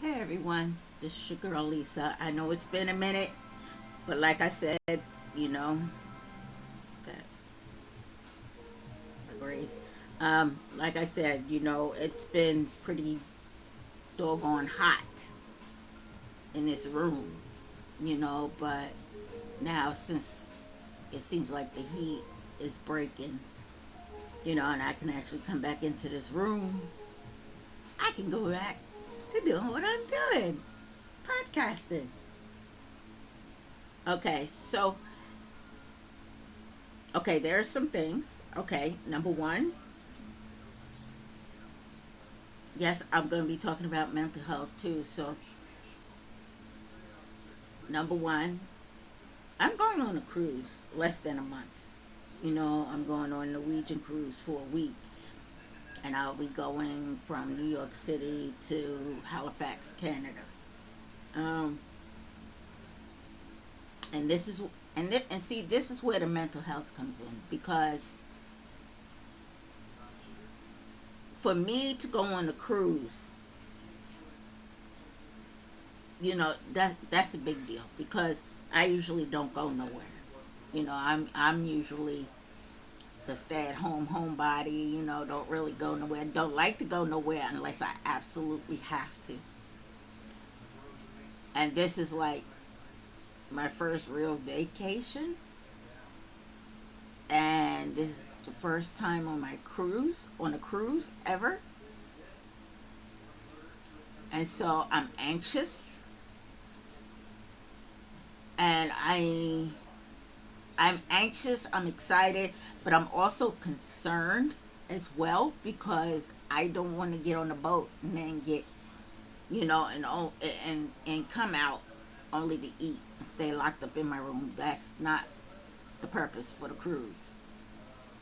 Hey everyone, this is your girl Lisa. I know it's been a minute, but like I said, you know, that Grace. Like I said, it's been pretty doggone hot in this room, but now since it seems like the heat is breaking, and I can actually come back into this room, I can go back to doing what I'm doing, podcasting. Okay, so there are some things. Okay, number one, yes, I'm going to be talking about mental health too. So, number one, I'm going on a cruise less than a month. I'm going on a Norwegian cruise for a week, and I'll be going from New York City to Halifax, Canada. Um, and this is and see, this is where the mental health comes in because for me to go on a cruise, that's a big deal because I usually don't go nowhere. I'm usually the stay-at-home homebody. Don't really go nowhere. Don't like to go nowhere unless I absolutely have to. And this is like my first real vacation, and this is the first time on a cruise ever. And so I'm anxious, and I'm anxious, I'm excited, but I'm also concerned as well because I don't want to get on the boat and then get, and come out only to eat and stay locked up in my room. That's not the purpose for the cruise.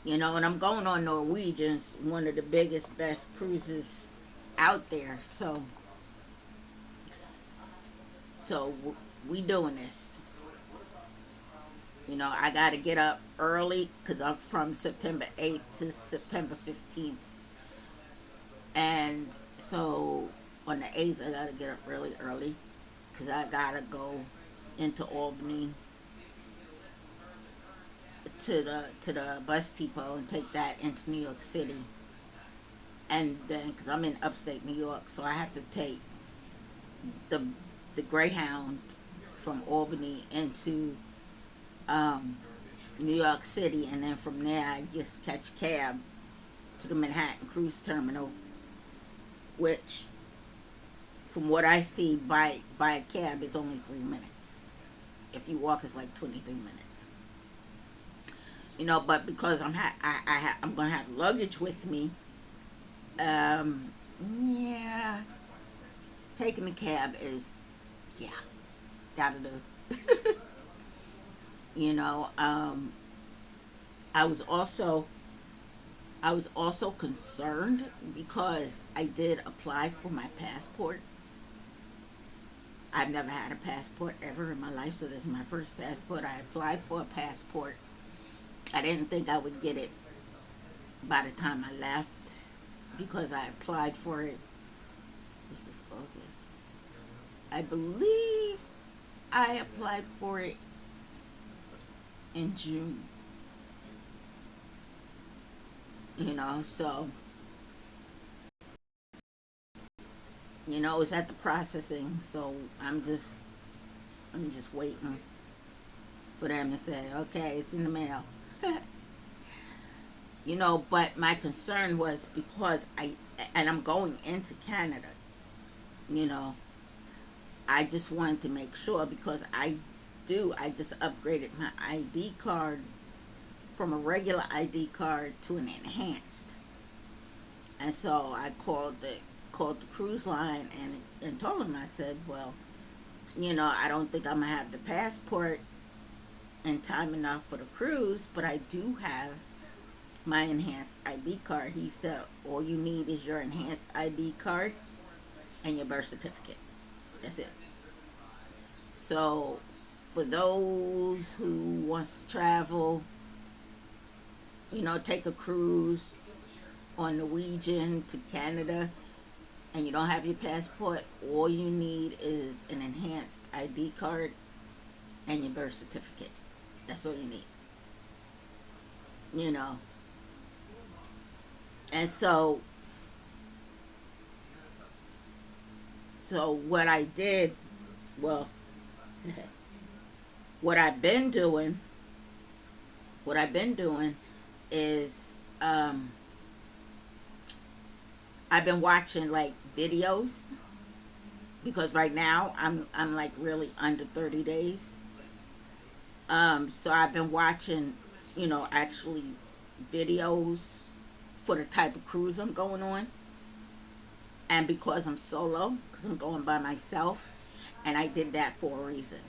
And I'm going on Norwegian's, one of the biggest, best cruises out there. So we doing this. I got to get up early because I'm from September 8th to September 15th. And so on the 8th, I got to get up really early because I got to go into Albany to the bus depot and take that into New York City. And then, because I'm in upstate New York, so I have to take the the Greyhound from Albany into um, New York City, and then from there I just catch a cab to the Manhattan Cruise Terminal, which, from what I see, by a cab is only 3 minutes. If you walk, it's like 23 minutes. But because I'm gonna have luggage with me, um, yeah, taking the cab is, yeah, gotta do. you know, um, I was also I was also concerned because I did apply for my passport. I've never had a passport ever in my life, so this is my first passport. I applied for a passport. I didn't think I would get it by the time I left because I applied for it. This is August. I believe I applied for it in June. So it's at the processing. So I'm just waiting for them to say, okay, it's in the mail. But my concern was because I'm going into Canada, you know, I just wanted to make sure because I just upgraded my ID card from a regular ID card to an enhanced. And so I called the cruise line and told them, I said, well, I don't think I'm gonna have the passport in time enough for the cruise, but I do have my enhanced ID card. He said, all you need is your enhanced ID card and your birth certificate. That's it. So for those who wants to travel, take a cruise on Norwegian to Canada, and you don't have your passport, all you need is an enhanced ID card and your birth certificate. That's all you need. You know. And so what I did, well, what I've been doing, what I've been doing is I've been watching like videos because right now I'm like really under 30 days. So I've been watching, actually videos for the type of cruise I'm going on. And because I'm solo, because I'm going by myself, and I did that for a reason.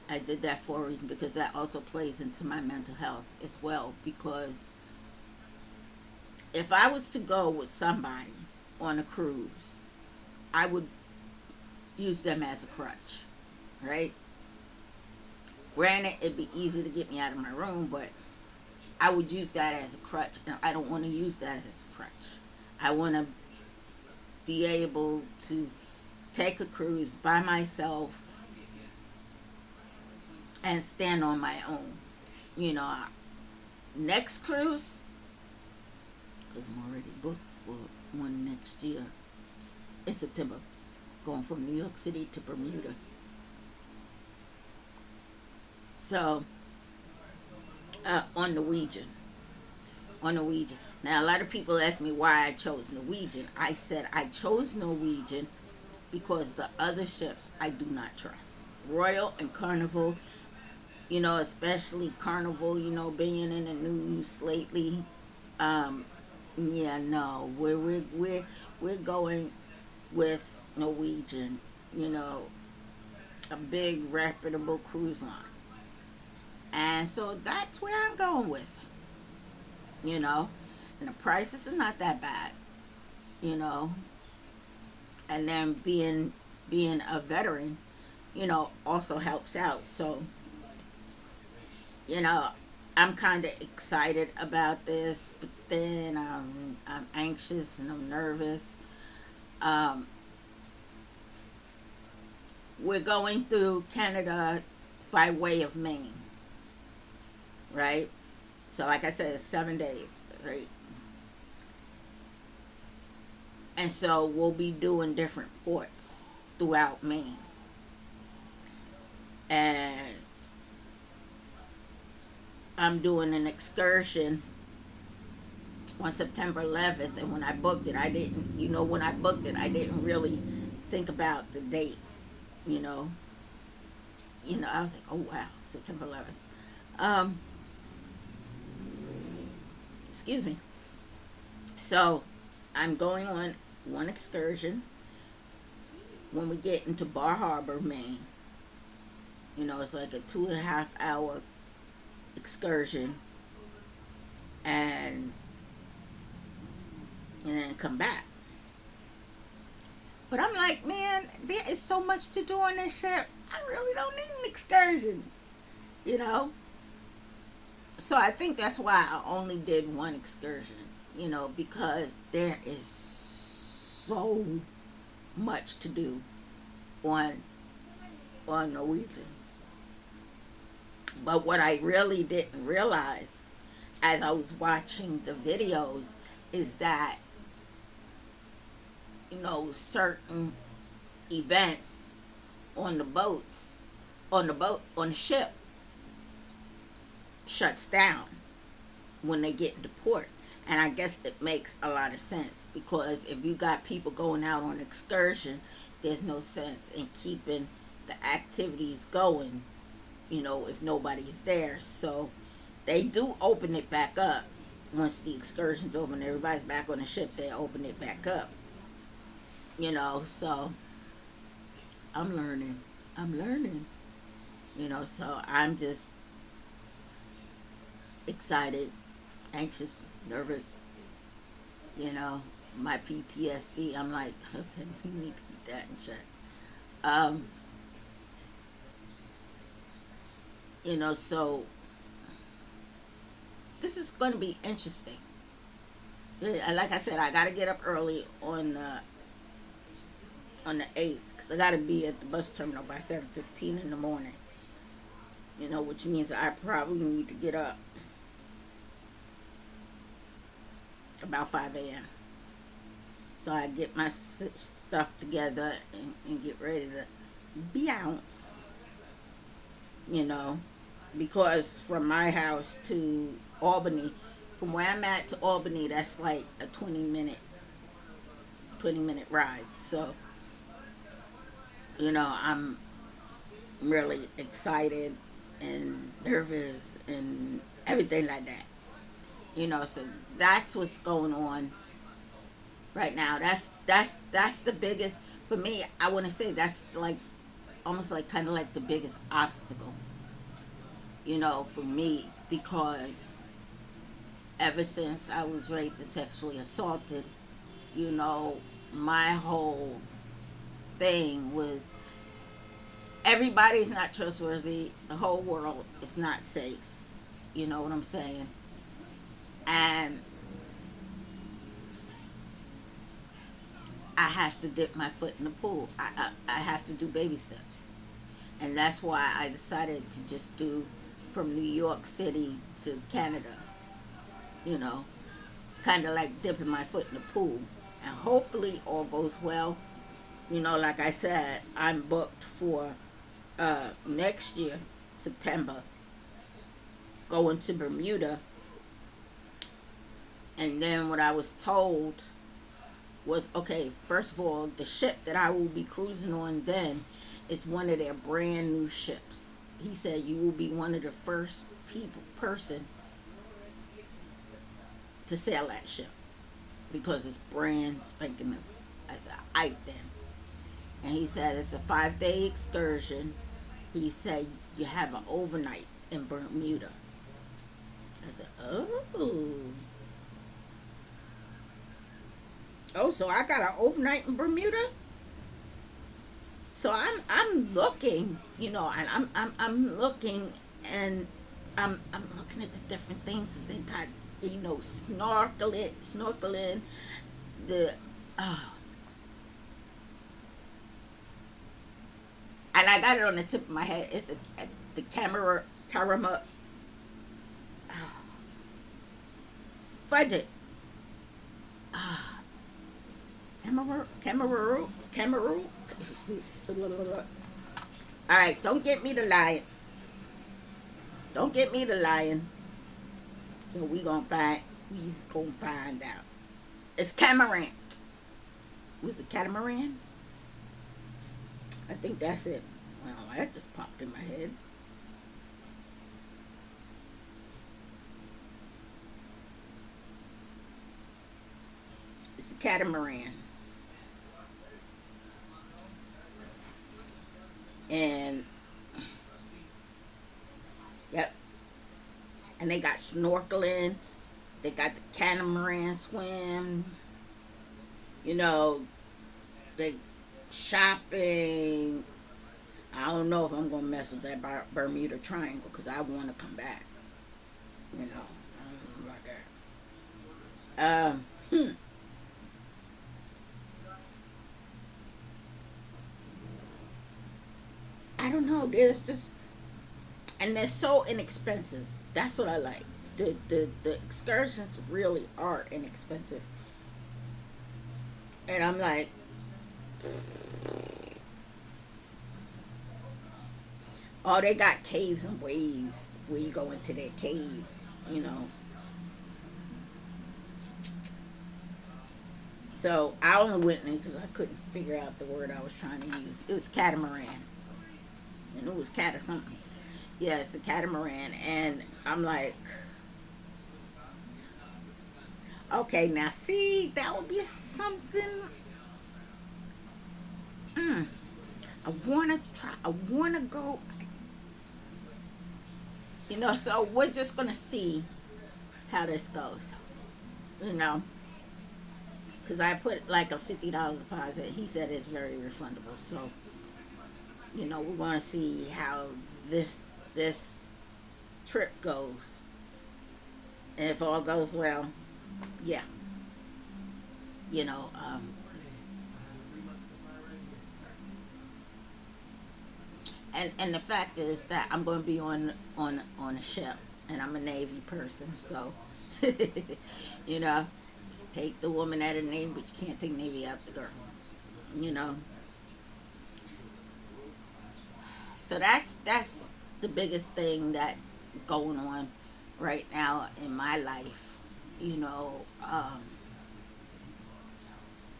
I did that for a reason because that also plays into my mental health as well. Because if I was to go with somebody on a cruise, I would use them as a crutch, right? Granted, it'd be easy to get me out of my room, but I would use that as a crutch, and I don't want to use that as a crutch. I want to be able to take a cruise by myself and stand on my own. You know, next cruise, I'm already booked for one next year in September, going from New York City to Bermuda. So, on Norwegian. On Norwegian. Now, a lot of people ask me why I chose Norwegian. I said I chose Norwegian because the other ships I do not trust. Royal and Carnival, especially Carnival, being in the news lately. Um, yeah, no, we're going with Norwegian, you know, a big reputable cruise line, and so that's where I'm going with, you know, and the prices are not that bad, you know, and then being a veteran, also helps out. So, you know, I'm kind of excited about this, but then I'm anxious and I'm nervous. Um, we're going through Canada by way of Maine, right? So, like I said, it's 7 days, right? And so we'll be doing different ports throughout Maine. And I'm doing an excursion on September 11th. And when I booked it, I didn't really think about the date, you know. I was like, oh wow, September 11th. Um, excuse me. So I'm going on one excursion when we get into Bar Harbor, Maine. It's like a 2.5 hour excursion, and then come back. But I'm like, man, there is so much to do on this ship. I really don't need an excursion, you know. So I think that's why I only did one excursion, because there is so much to do on Norwegian. But what I really didn't realize as I was watching the videos is that, certain events on the boats, on the ship, shuts down when they get into port. And I guess it makes a lot of sense because if you got people going out on excursion, there's no sense in keeping the activities going, if nobody's there. So they do open it back up once the excursion's over and everybody's back on the ship. They open it back up, So I'm learning. So I'm just excited, anxious, nervous. My PTSD. I'm like, okay, we need to keep that in check. Um, so this is going to be interesting. Like I said, I got to get up early on the 8th because I got to be at the bus terminal by 7:15 in the morning. Which means I probably need to get up about 5 a.m. So I get my stuff together and get ready to bounce, you know, because from my house to Albany, from where I'm at to Albany, that's like a 20-minute ride. So, I'm really excited and nervous and everything like that. So that's what's going on right now. That's the biggest for me. I want to say that's like almost like kind of like the biggest obstacle, for me, because ever since I was raped and sexually assaulted, you know, my whole thing was everybody's not trustworthy. The whole world is not safe. You know what I'm saying? And I have to dip my foot in the pool. I have to do baby steps. And that's why I decided to just do from New York City to Canada, you know, kind of like dipping my foot in the pool. And hopefully all goes well. Like I said, I'm booked for next year, September, going to Bermuda. And then what I was told was, okay, first of all, the ship that I will be cruising on then is one of their brand new ships. He said you will be one of the first person to sail that ship because it's brand spanking new. I said, I then. And he said it's a 5-day excursion. He said you have an overnight in Bermuda. I said, oh. Oh, so I got an overnight in Bermuda? So I'm looking, and I'm looking, and I'm looking at the different things that they got, snorkeling, the and I got it on the tip of my head. It's the Karama, fudge it. Cameroon. All right, don't get me to lying. Don't get me to lying. So we's gonna find out. It's catamaran. Was it catamaran? I think that's it. Well, that just popped in my head. It's a catamaran. And yep. And they got snorkeling. They got the catamaran swim. They shopping. I don't know if I'm gonna mess with that Bermuda Triangle because I want to come back. I don't know about that. I don't know. There's just, and they're so inexpensive. That's what I like. The excursions really are inexpensive. And I'm like, oh, they got caves and waves where you go into their caves. So I only went in because I couldn't figure out the word I was trying to use. It was catamaran. And it was cat or something. Yeah, it's a catamaran. And I'm like, okay, now see, that would be something. I want to try. I want to go. So we're just going to see how this goes. Because I put like a $50 deposit. He said it's very refundable. So, we're going to see how this trip goes. And if all goes well, yeah. you know. And the fact is that I'm going to be on a ship, and I'm a Navy person, so you know, take the woman out of the Navy, but you can't take Navy out the girl, you know. So that's the biggest thing that's going on right now in my life, you know.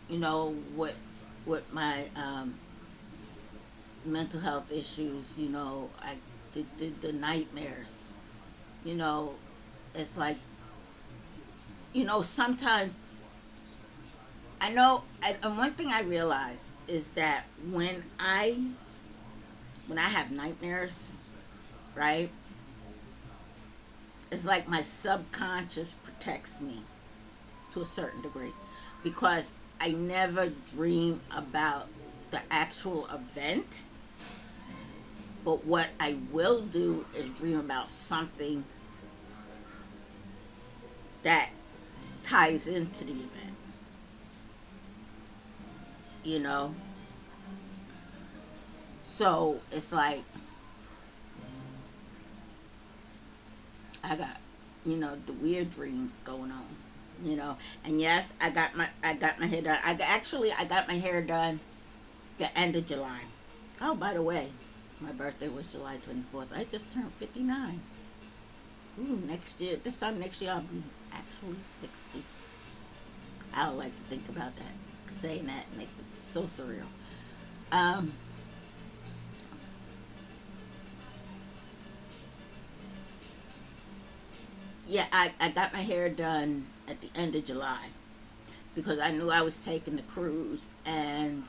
You know, with my mental health issues, you know, I did the nightmares, you know. It's like, you know, sometimes I know, and one thing I realize is that when I have nightmares, right, it's like my subconscious protects me to a certain degree, because I never dream about the actual event, but what I will do is dream about something that ties into the event, you know. So it's like I got, you know, the weird dreams going on, you know. And yes, I got my hair done. I got my hair done the end of July. Oh, by the way, my birthday was July 24th. I just turned 59. Ooh, next year, this time next year, I'll be actually 60. I don't like to think about that. Saying that makes it so surreal. Um, yeah, I got my hair done at the end of July because I knew I was taking the cruise, and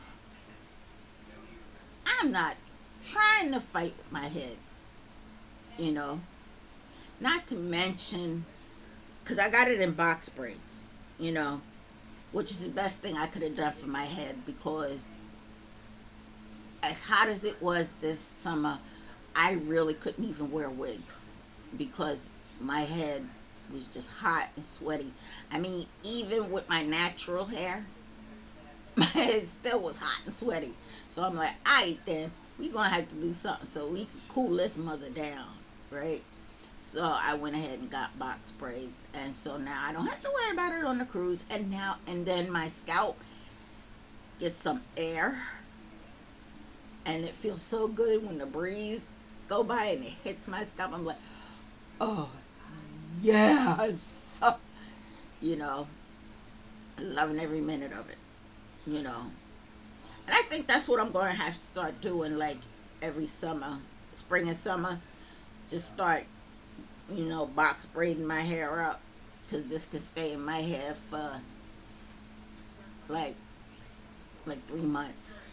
I'm not trying to fight with my head, you know. Not to mention, because I got it in box braids, you know, which is the best thing I could have done for my head, because as hot as it was this summer, I really couldn't even wear wigs because my head was just hot and sweaty. I mean, even with my natural hair, my head still was hot and sweaty. So I'm like, all right, then we gonna have to do something so we can cool this mother down, right? So I went ahead and got box braids, and so now I don't have to worry about it on the cruise. And then my scalp gets some air, and it feels so good when the breeze go by and it hits my scalp. I'm like, oh yes, you know, loving every minute of it, you know. And I think that's what I'm going to have to start doing, like every summer, spring and summer. Just start, you know, box braiding my hair up, because this could stay in my hair for like 3 months,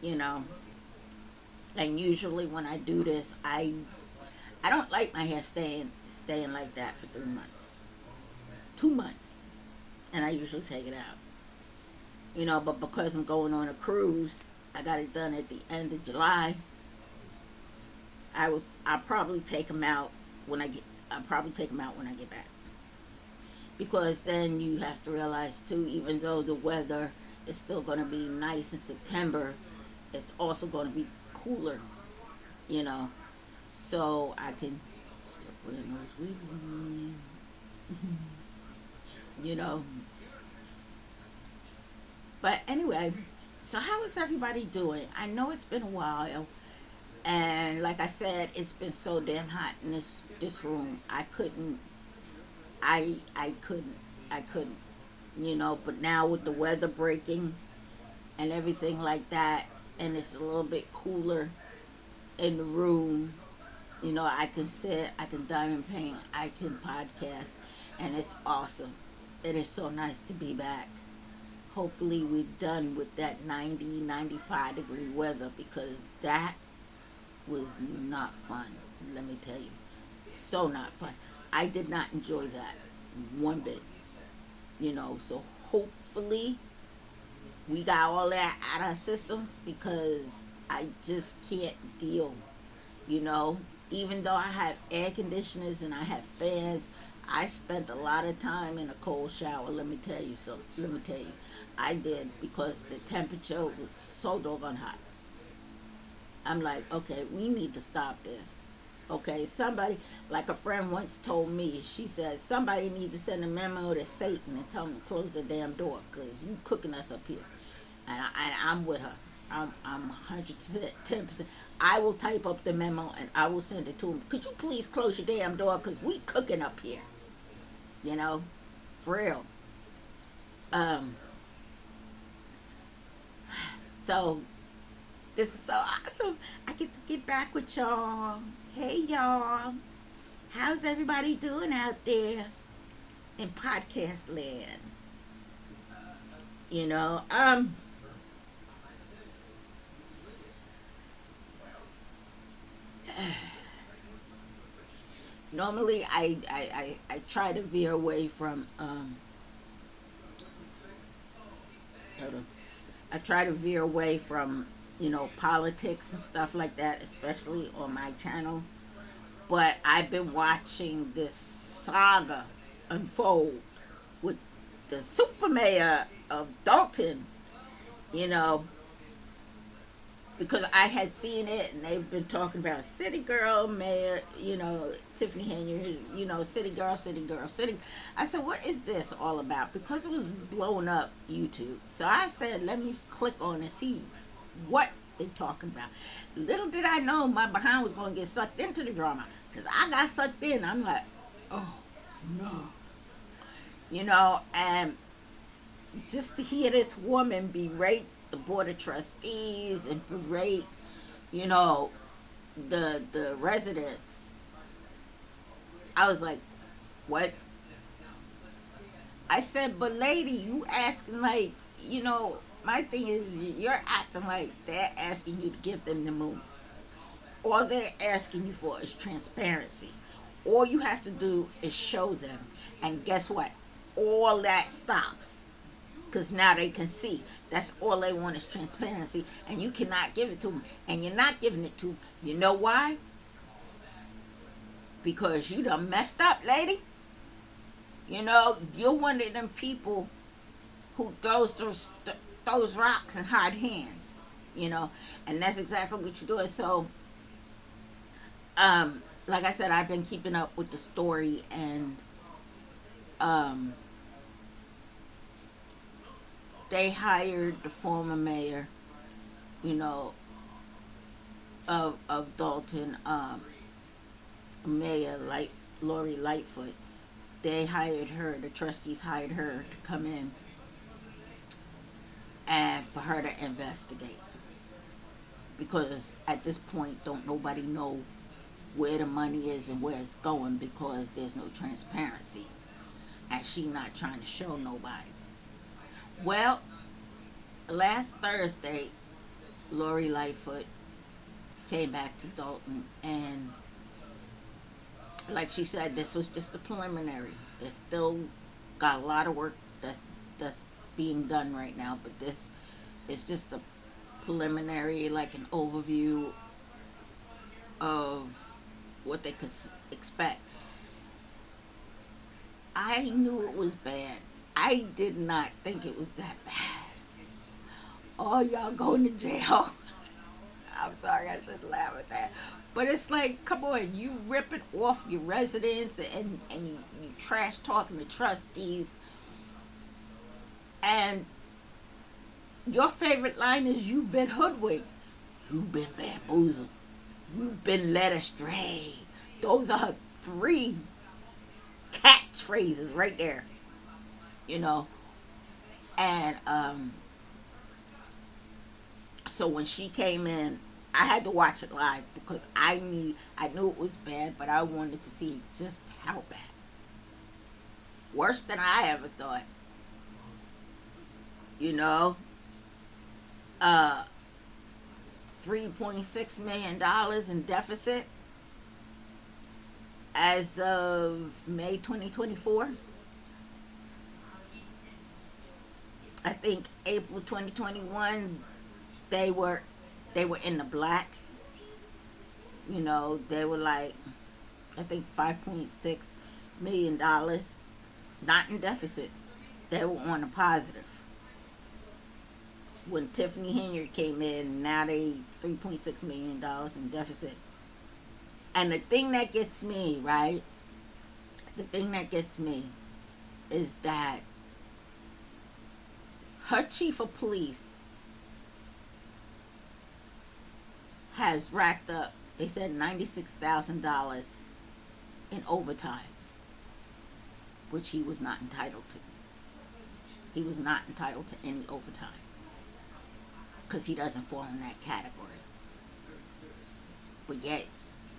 you know. And usually when I do this, I don't like my hair staying like that for 3 months, 2 months, and I usually take it out, you know. But because I'm going on a cruise, I got it done at the end of July. I'll probably take them out when I get. I'll probably take them out when I get back, because then you have to realize too, even though the weather is still going to be nice in September, it's also going to be cooler, you know. So I can still wear those wigs, you know. But anyway, so how is everybody doing? I know it's been a while, and like I said, it's been so damn hot in this room. I couldn't, I couldn't, you know. But now with the weather breaking and everything like that, and it's a little bit cooler in the room, you know, I can sit, I can diamond paint, I can podcast, and it's awesome. It is so nice to be back. Hopefully we're done with that 90, 95 degree weather, because that was not fun. Let me tell you. So not fun. I did not enjoy that one bit, you know. So hopefully we got all that out of our systems, because I just can't deal, you know. Even though I have air conditioners and I have fans, I spent a lot of time in a cold shower. Let me tell you so. Let me tell you, I did because the temperature was so doggone hot. I'm like, okay, we need to stop this. Okay, somebody, like a friend once told me, she said, somebody needs to send a memo to Satan and tell him to close the damn door because you cooking us up here. I'm with her. I'm 110%. I will type up the memo and I will send it to him. Could you please close your damn door because we cooking up here. You know, for real. Um, so this is so awesome. I get to get back with y'all. Hey y'all. How's everybody doing out there in podcast land? You know, normally I try to veer away from hold on. I try to veer away from, politics and stuff like that, especially on my channel. But I've been watching this saga unfold with the super mayor of Dalton, you know, because I had seen it and they've been talking about city girl, mayor, Tiffany Henry, city girl, city girl, city. I said, what is this all about? Because it was blowing up YouTube. So I said, let me click on and see what they talking about. Little did I know my behind was going to get sucked into the drama because I got sucked in. I'm like, oh no. And just to hear this woman berate the board of trustees and berate, you know, the residents, I was like, what? I said, but lady, you asking like, my thing is you're acting like they're asking you to give them the moon. All they're asking you for is transparency. All you have to do is show them. And guess what? All that stops because now they can see. That's all they want is transparency, and you cannot give it to them, and you're not giving it to them. You know why? Because you done messed up, lady. You're one of them people who throws rocks and hard hands. And that's exactly what you're doing. So, like I said, I've been keeping up with the story, and um, they hired the former mayor, you know, of Dalton, Mayor Lori Lightfoot. They hired her. The trustees hired her to come in and for her to investigate. Because at this point, don't nobody know where the money is and where it's going because there's no transparency, and she not trying to show nobody. Well, last Thursday, Lori Lightfoot came back to Dalton, and like she said, this was just a preliminary. There's still got a lot of work that's being done right now, but this is just a preliminary, like an overview of what they could expect. I knew it was bad. I did not think it was that bad. Oh, y'all going to jail. I'm sorry, I shouldn't laugh at that. But it's like, come on, you ripping off your residents and you trash talking the trustees. And your favorite line is, you've been hoodwinked. You've been bamboozled. You've been led astray. Those are 3 catchphrases right there. And so when she came in, I had to watch it live because I knew it was bad, but I wanted to see just how bad. Worse than I ever thought. You know, uh, $3.6 million in deficit as of May 2024. I think April 2021 they were in the black. They were like, I think 5.6 million, not in deficit. They were on a positive. When Tiffany Henyard came in, now they $3.6 million in deficit. And the thing that gets me, right? The thing that gets me is that her chief of police has racked up, they said, $96,000 in overtime, which he was not entitled to. He was not entitled to any overtime because he doesn't fall in that category. But yet,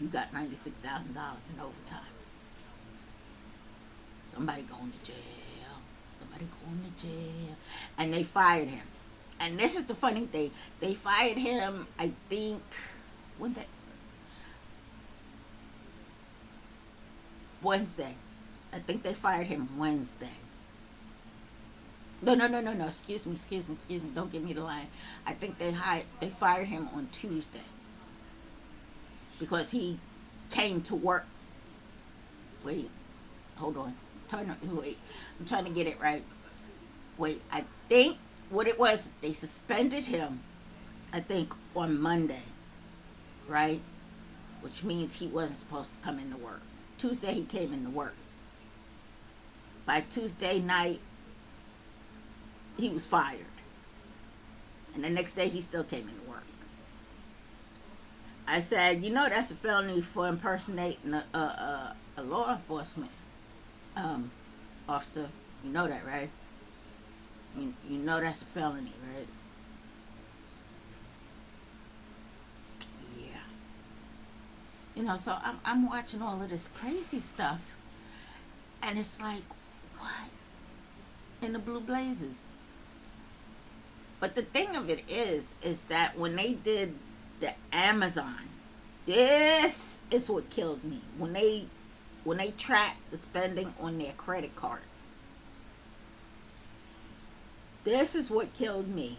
you got $96,000 in overtime. Somebody going to jail. Somebody going to jail. And they fired him. And this is the funny thing. They fired him, I think, Wednesday. I think they fired him Wednesday. No. Excuse me. Don't give me the line. I think they fired him on Tuesday. Because he came to work. Wait. Hold on. Wait. I'm trying to get it right. Wait. I think what it was, they suspended him, I think, on Monday. Right? Which means he wasn't supposed to come into work. Tuesday he came into work. By Tuesday night, he was fired. And the next day he still came into work. I said, that's a felony for impersonating a law enforcement officer. You know that, right? You know that's a felony, right? Yeah. So I'm watching all of this crazy stuff. And it's like, what? In the blue blazes. But the thing of it is that when they did the Amazon, this is what killed me. When they tracked the spending on their credit card. This is what killed me.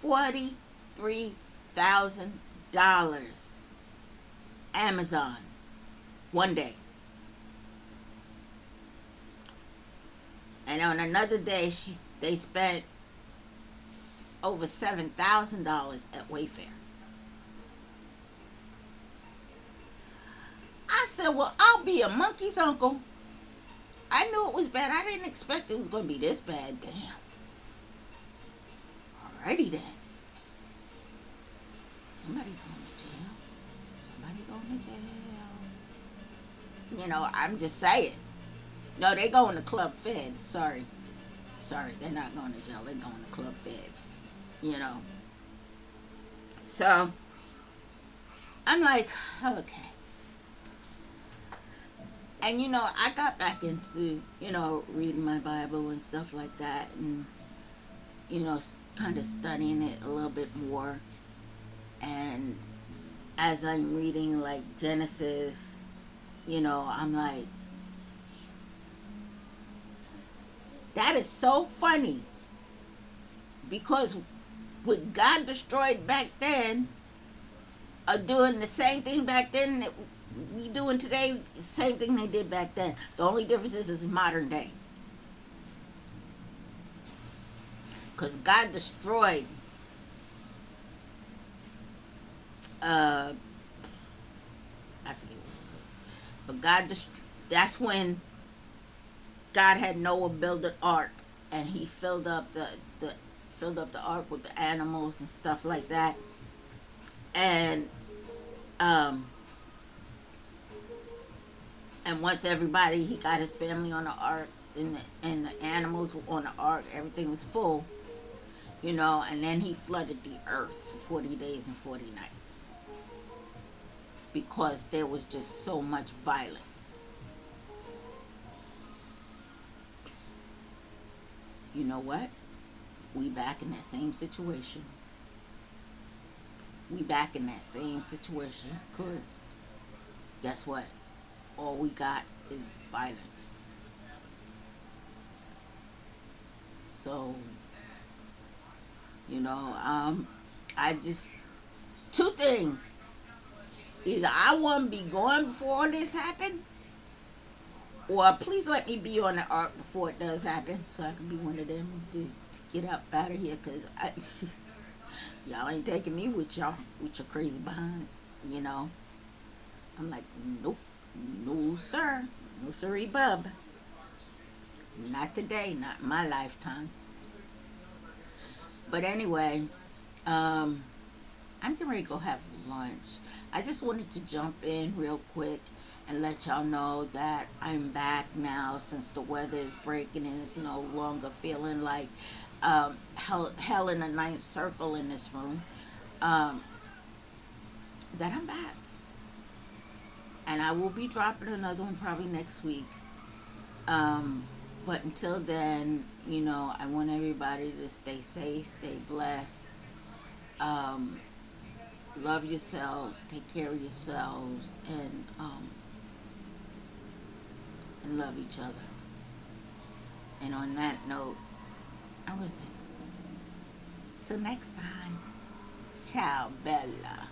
$43,000 Amazon one day. And on another day, they spent over $7,000 at Wayfair. I said, well, I'll be a monkey's uncle. I knew it was bad. I didn't expect it was going to be this bad. Damn. Alrighty then. Somebody going to jail. I'm just saying. No, they going to Club Fed. Sorry, they're not going to jail. They're going to Club Fed. So, I'm like, okay. And, I got back into, reading my Bible and stuff like that. And, kind of studying it a little bit more. And as I'm reading, like, Genesis, I'm like, that is so funny. Because what God destroyed back then are doing the same thing back then that we doing today, the same thing they did back then. The only difference is modern day. Because God destroyed I forget what it was. But that's when God had Noah build an ark, and he filled up the ark with the animals and stuff like that. And once he got his family on the ark, and the animals were on the ark, everything was full, and then he flooded the earth for 40 days and 40 nights. Because there was just so much violence. You know what? We back in that same situation. Because guess what? All we got is violence. So, I just, two things. Either I want to be gone before all this happened, Or please let me be on the ark before it does happen, so I can be one of them to get up out of here. Cause y'all ain't taking me with y'all with your crazy behinds. You know, I'm like, nope, no sir, no sirree, bub, not today, not in my lifetime. But anyway, um, I'm getting ready to go have lunch. I just wanted to jump in real quick and let y'all know that I'm back now since the weather is breaking and it's no longer feeling like hell in a ninth circle in this room. Um, that I'm back. And I will be dropping another one probably next week. Um, but until then, I want everybody to stay safe, stay blessed. Um, love yourselves, take care of yourselves, and love each other. And on that note, I'm gonna say till next time. Ciao, Bella.